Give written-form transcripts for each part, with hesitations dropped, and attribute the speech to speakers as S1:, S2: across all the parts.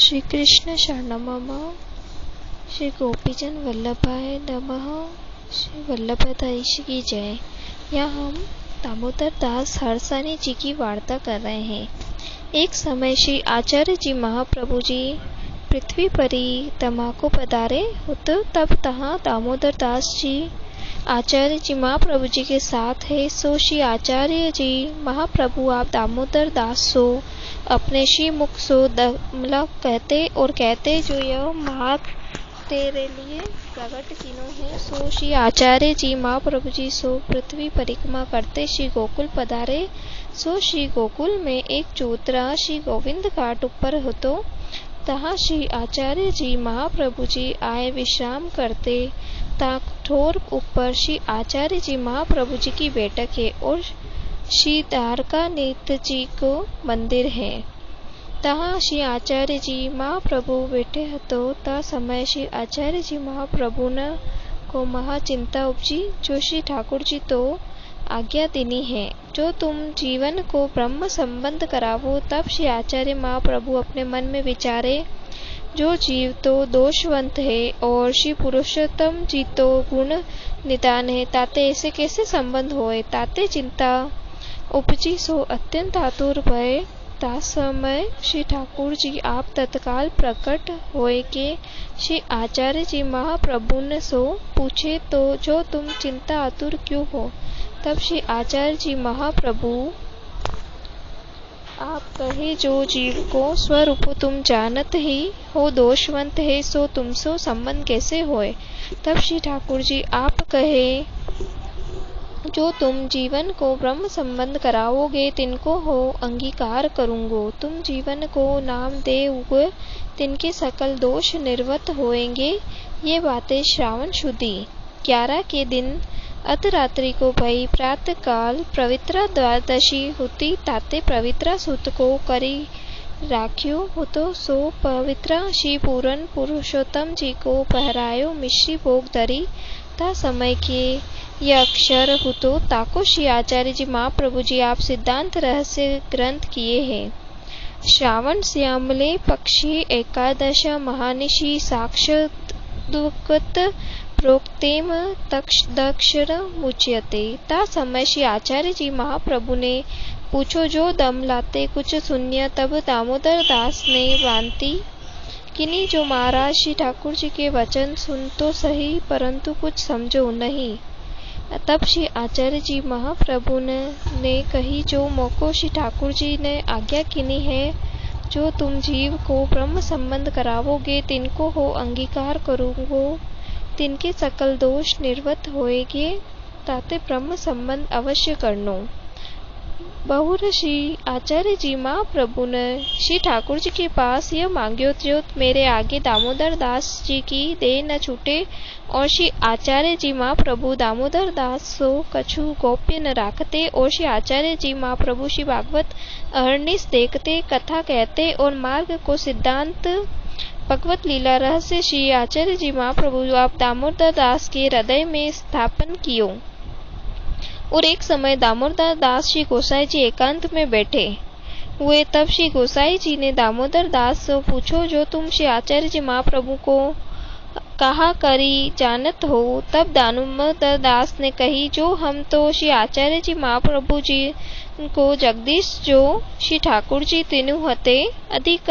S1: श्री कृष्ण शरणम मम। श्री गोपीजन वल्लभाय नमः। श्री वल्लभदास की जय। यहाँ हम दामोदर दास हरसानी जी की वार्ता कर रहे हैं। एक समय श्री आचार्य जी महाप्रभु जी पृथ्वी पर ही तमाको पधारे होते, तब तहाँ दामोदर दास जी आचार्य जी महाप्रभु जी के साथ है। सो श्री आचार्य जी महाप्रभु आप दामोदर दास सो अपने श्री मुख सो दमला कहते जो यह मार्ग तेरे लिए प्रकट किनो है। सो श्री आचार्य जी महाप्रभु जी सो पृथ्वी परिक्रमा करते श्री गोकुल पधारे। सो श्री गोकुल में एक चौतरा श्री गोविंद घाट ऊपर होतो, तहाँ श्री आचार्य जी महाप्रभु जी आए विश्राम करते। ठोर ऊपर श्री आचार्य जी महाप्रभु जी की बैठक है और श्री द्वारकानाथ जी को मंदिर है। तहाँ श्री आचार्य जी महाप्रभु बैठे हतो। ता समय श्री आचार्य जी महाप्रभु न को महाचिंता उपजी, जो श्री ठाकुर जी तो आज्ञा देनी है जो तुम जीवन को ब्रह्म संबंध करावो। तब श्री आचार्य महाप्रभु अपने मन में विचारे, जो जीव तो दोषवंत है और श्री पुरुषोत्तम जी तो गुण निदान है, ताते ऐसे कैसे संबंध होए। ताते चिंता उपजी। सो अत्यंत आतुर भय। ता समय श्री ठाकुर जी आप तत्काल प्रकट होए के श्री आचार्य जी महाप्रभु ने सो पूछे, तो जो तुम चिंता आतुर क्यों हो। तब श्री आचार्य जी महाप्रभु आप कहे, जो जीव को स्वरूप तुम जानत ही हो दोषवंत है, सो तुमसो संबंध कैसे होए। तब श्री ठाकुर जी आप कहे, जो तुम जीवन को ब्रह्म संबंध कराओगे तिनको हो अंगीकार करूंगो। तुम जीवन को नाम दे उगे तिनके सकल दोष निर्वत होएंगे। ये बातें श्रावण शुद्धि 11 के दिन अर्धरात्रि को भई प्रातः काल पवित्रा द्वादशी होती, ताते पवित्रा सुत को करी राख्यो होतो। सो पवित्रा श्री पूरन पुरुषोत्तम जी को पहरायो मिश्री भोग धरी। ता समय के यह अक्षर होतो, ताको श्री आचार्य जी महाप्रभु जी आप सिद्धांत रहस्य ग्रंथ किए हैं। श्रावण श्यामले पक्षी एकादश महानिशि साक्षात् प्रोक्तेम दक्षर मुच्यते। ता समय श्री आचार्य जी महाप्रभु ने पूछो, जो दम लाते कुछ शून्य। तब दामोदर दास ने वांती किनी, जो महाराज श्री ठाकुर जी के वचन सुन तो सही, परंतु कुछ समझो नहीं। तब श्री आचार्य जी महाप्रभु ने कही, जो मोको श्री ठाकुर जी ने आज्ञा किनी है, जो तुम जीव को ब्रह्म संबंध करावोगे तिनको हो अंगीकार करूंगो, तिनके सकल दोष निर्वत होएगे। ताते ब्रह्म संबंध अवश्य करनो। बहुर श्री आचार्य जी महाप्रभु ने श्री ठाकुर जी के पास यह मांग्यो, जो मेरे आगे दामोदर दास जी की देह न छूटे। और श्री आचार्य जी महाप्रभु दामोदर दास सो कछु गोप्य न राखते। और श्री आचार्य जी महाप्रभु श्री भागवत अहर्निश देखते, कथा कहते और मार्ग को सिद्धांत भगवत लीला रहस्य श्री आचार्य जी महाप्रभु आप दामोदर दास के हृदय में स्थापन कियो। और एक समय दामोदर दास श्री गोसाई जी एकांत में बैठे हुए। तब श्री गोसाई जी ने दामोदर दास से पूछो, जो तुम श्री आचार्य जी महाप्रभु को कहा करी जानत हो। तब दामोदर दास ने कही, जो हम तो श्री आचार्य जी महाप्रभु जी को जगदीश जो श्री ठाकुर जी तीनों हते अधिक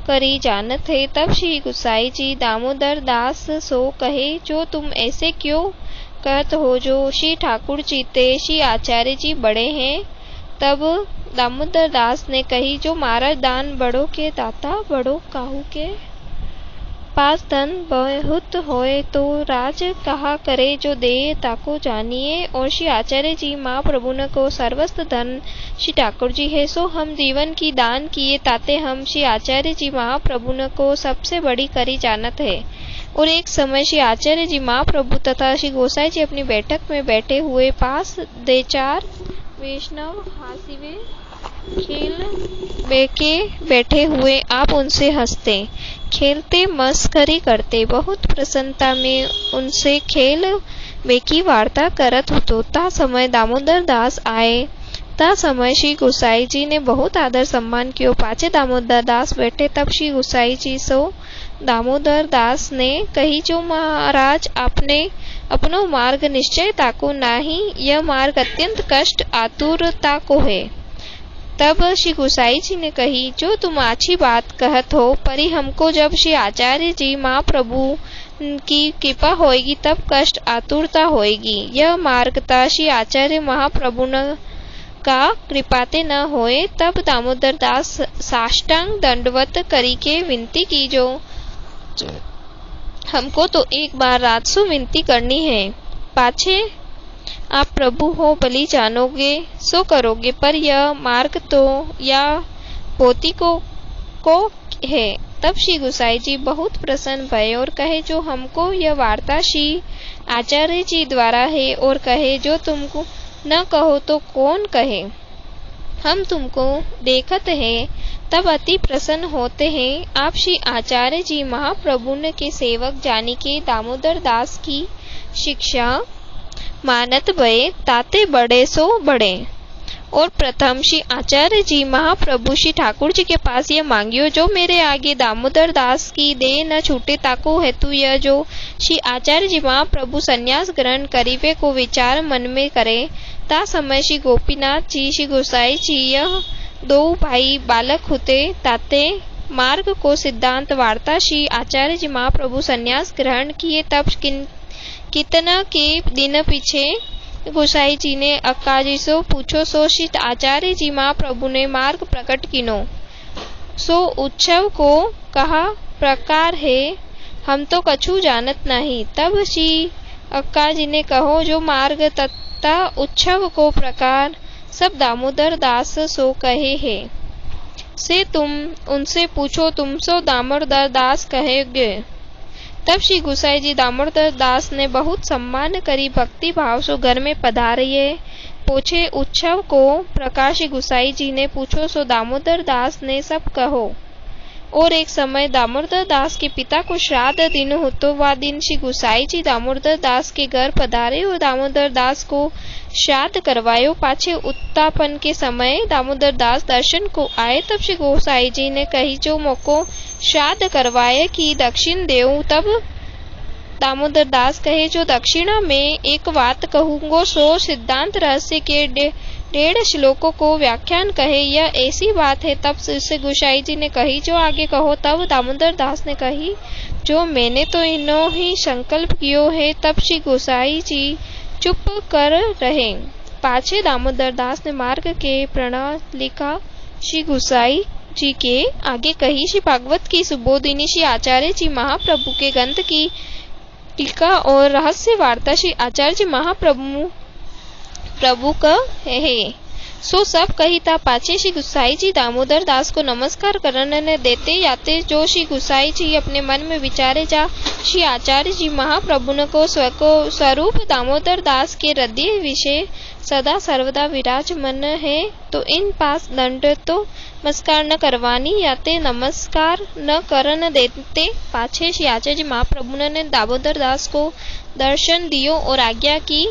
S1: करी जानत है। तब श्री गोसाई जी दामोदर दास सो कहे, जो तुम ऐसे क्यों कहत हो, जो श्री ठाकुर जी ते श्री आचार्य जी बड़े हैं। तब दामोदर दास ने कही, जो महाराज दान बड़ों के दाता बड़ो काहू के पास धन बहुत होए, तो राज कहा करे, जो दे ताको जानिए। और श्री आचार्य जी महाप्रभु न को सर्वस्व धन श्री ठाकुर जी है। सो हम जीवन की दान किए, ताते हम श्री आचार्य जी महाप्रभु न को सबसे बड़ी करी जानत है। और एक समय श्री आचार्य जी महाप्रभु तथा श्री गोसाई जी अपनी बैठक में बैठे हुए, पास दे चार वैष्णव हासिवे खेल बेके बैठे हुए। आप उनसे हंसते खेलते मस्करी करते, बहुत प्रसन्नता में उनसे खेल बेकी वार्ता करत होतो। ता समय दामोदर दास आए। ता समय श्री गोसाई जी ने बहुत आदर सम्मान किया। पाछे दामोदर दास बैठे तब श्री गोसाई जी सो दामोदर दास ने कही, जो महाराज आपने अपनो मार्ग निश्चय ताको नाही, यह मार्ग अत्यंत कष्ट आतुरता को है। तब श्री गोसाई जी ने कही, जो तुम अच्छी बात कहत हो, परी हमको जब श्री आचार्य जी महाप्रभु की कृपा होएगी तब कष्ट आतुरता होएगी। यह मार्ग ता श्री आचार्य महाप्रभु का कृपाते न होए। तब दामोदर दास साष्टांग दंडवत करी के विनती की, जो हमको तो एक बार राजसु विनती करनी है। पाछे आप प्रभु हो भली जानोगे सो करोगे, पर यह मार्ग तो या पोती को है। तब श्री गोसाई जी बहुत प्रसन्न भये और कहे, जो हमको यह वार्ता श्री आचार्य जी द्वारा है, और कहे जो तुमको न कहो तो कौन कहे। हम तुमको देखत हैं तब अति प्रसन्न होते हैं। आप श्री आचार्य जी महाप्रभु के सेवक जानी के दामोदर दास की शिक्षा मानत भये, ताते बड़े सो बड़े। और प्रथम श्री आचार्य जी महाप्रभु श्री ठाकुर जी के पास यह मांगियो, जो मेरे आगे दामोदर दास की देह न छूटे, ताको हेतु यह जो श्री आचार्य जी महाप्रभु संन्यास ग्रहण करीवे को विचार मन में करे। ता समय श्री गोपीनाथ जी श्री गोसाई जी यह दो भाई बालक होते, ताते मार्ग को सिद्धांत वार्ता श्री आचार्य जी महाप्रभु संन्यास ग्रहण किए। तब कितना के दिन पीछे गोसाई जी ने अक्का जी सो पूछो, सो श्री आचार्य जी महाप्रभु ने मार्ग प्रकट किनो। सो उत्सव को कहा प्रकार है, हम तो कछु जानत नहीं। तब श्री अक्का जी ने कहो, जो मार्ग तथा उत्सव को प्रकार सब दामोदर दास सो कहे है, से तुम उनसे पूछो, तुम सो दामोदर दास कहेगे। तब श्री गोसाई जी दामोदर दास ने बहुत सम्मान करी भक्ति भाव सो घर में पधारिए। पूछे उत्सव को प्रकार श्री गोसाई जी ने पूछो, सो दामोदर दास ने सब कहो। और एक समय दामोदर दास के पिता को श्राद्ध दिन हो, तो वह दिन श्री गोसाई जी दामोदर दास के घर पधारे और दामोदर दास को श्राद्ध करवायो। पाछे उत्तापन के समय दामोदर दास दर्शन को आए। तब श्री गोसाई जी ने कही, जो मोको श्राद्ध करवाए की दक्षिण देऊ। तब दामोदर दास कहे, जो दक्षिणा में एक बात कहूंगो, सो सिद्धांत रहस्य के 1.5 श्लोकों को व्याख्यान कहे, यह ऐसी बात है। तब श्री गोसाई जी ने कही, जो आगे कहो। तब दामोदर दास ने कही, जो मैंने तो इनो ही संकल्प कियो है। तब श्री गोसाई जी चुप कर रहे। पाछे दामोदर दास ने मार्ग के प्रणालिका श्री गोसाई जी के आगे कही। श्री भागवत की सुबोधिनी श्री आचार्य जी महाप्रभु के ग्रंथ की टीका और रहस्य वार्ता श्री आचार्य जी महाप्रभु का है। सो सब कही था। पाछे श्री गोसाई जी दामोदर दास को नमस्कार करने देते याते, जो श्री गोसाई जी अपने मन में विचारे, जा श्री आचार्य जी महाप्रभु को स्वरूप दामोदर दास के हृदय विषय सदा सर्वदा विराजमान है, तो इन पास दंड तो नमस्कार न करवानी याते नमस्कार न करन देते। पाछे श्री आचार्य जी महाप्रभु ने दामोदर दास को दर्शन दियो और आज्ञा की,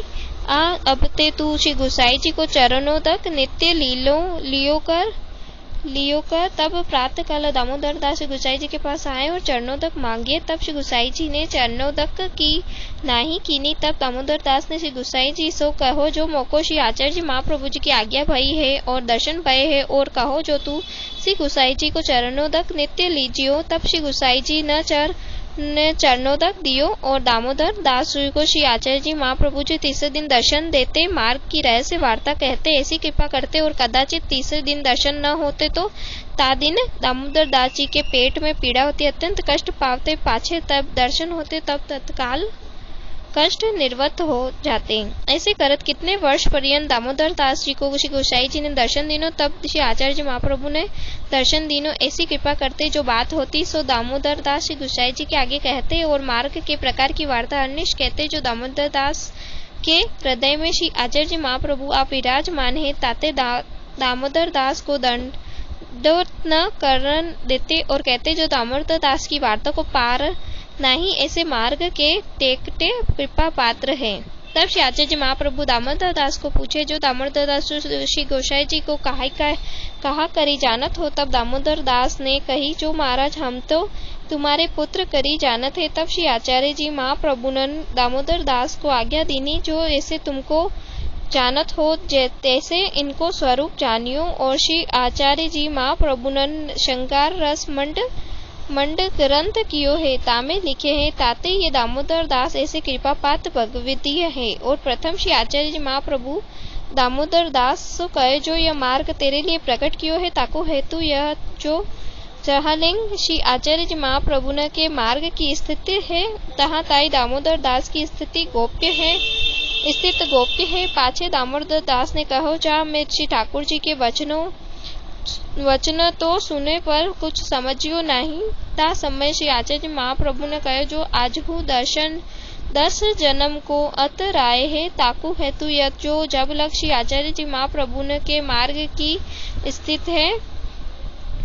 S1: अब ते तू श्री गोसाई जी को चरणों तक नित्य लियो कर। तब प्रातः काल दामोदर दास श्री गोसाई जी के पास आए और चरणों तक मांगे। तब श्री गोसाई जी ने चरणों तक की नहीं कीनी। तब दामोदर दास ने श्री गोसाई जी सो कहो, जो मोको श्री आचार्य जी महाप्रभु जी की आज्ञा भई है और दर्शन भये है, और कहो जो तू श्री गोसाई जी को चरणों तक नित्य लीजियो। तब श्री गोसाई जी ने चरणों तक दियो और दामोदर दास को श्री आचार्य जी महाप्रभु जी तीसरे दिन दर्शन देते, मार्ग की रहस्य वार्ता कहते, ऐसी कृपा करते। और कदाचित तीसरे दिन दर्शन न होते तो ता दिन दामोदर दास जी के पेट में पीड़ा होती, अत्यंत कष्ट पावते। पाछे तब दर्शन होते, तब तत्काल कष्ट निर्वत हो जाते। ऐसे करत कितने वर्ष पर्यंत दामोदर दास जी को श्री गोसाई जी ने दर्शन दिनो। तब श्री आचार्य जी महाप्रभु ने दर्शन दिनो। ऐसी कृपा करते, जो बात होती सो दामोदर दास श्री गोसाई जी के आगे कहते और मार्ग के प्रकार की वार्ता अनिश कहते। जो दामोदर दास के हृदय में श्री आचार्य जी महाप्रभु आप विराजमान है, ताते दामोदर दास को दंड न करन देते और कहते, जो दामोदर दास की वार्ता को पार नहीं, ऐसे मार्ग के टेकटे कृपा पात्र है। तब श्री आचार्य महाप्रभु दामोदर दास को पूछे, जो दामोदर दास श्री गोसाई जी को कहा करी जानत हो। तब दामोदर दास ने कही, जो महाराज हम तो तुम्हारे पुत्र करी जानत है। तब श्री आचार्य जी महाप्रभु ने दामोदर दास को आज्ञा दीनी, जो ऐसे तुमको जानत हो तैसे इनको स्वरूप जानियो। और श्री आचार्य जी महाप्रभु ने शंकर रस मंड ग्रंथ कियो है, तामे लिखे हैं। ताते ये दामोदर दास ऐसे कृपा पात्र भगवदीय है। और प्रथम श्री आचार्य जी महाप्रभु दामोदर दास कहे, जो यह मार्ग तेरे लिए प्रकट कियो है, ताको हेतु यह जो जहालिंग श्री आचार्य जी महाप्रभु न के मार्ग की स्थिति है, तहाँ ताई दामोदर दास की स्थिति गोप्य है। पाछे दामोदर दास ने कहो, जा मैं श्री ठाकुर जी के वचन तो सुने पर कुछ समझियो नहीं। ता समय श्री आचार्य महाप्रभु ने कहे, जो आजहू 10 जन्म को अत राय है, ताकू हेतु यत जो जब लग श्री आचार्य जी महाप्रभु ने के मार्ग की स्थित है,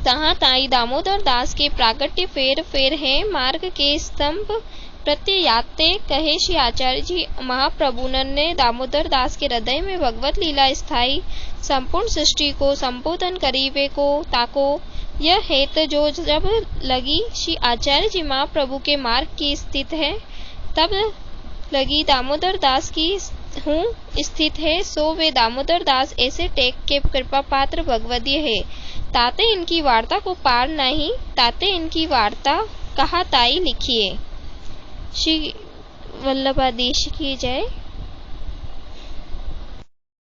S1: तहाँ ताई दामोदर दास के प्रागट्य फेर है। मार्ग के स्तंभ प्रत्ययाते कहे श्री आचार्य जी महाप्रभु ने दामोदर दास के हृदय में भगवत लीला स्थायी संपूर्ण सृष्टि को संबोधन करीवे को ताको यह हेत, जो जब लगी श्री आचार्य जी महाप्रभु के मार्ग की स्थित है, तब लगी दामोदर दास की हूँ स्थित है। सो वे दामोदर दास ऐसे टेक के कृपा पात्र भगवदीय है। ताते इनकी वार्ता को पार नहीं, ताते इनकी वार्ता कहा ताई लिखिए। श्री वल्लभाधीश की जय।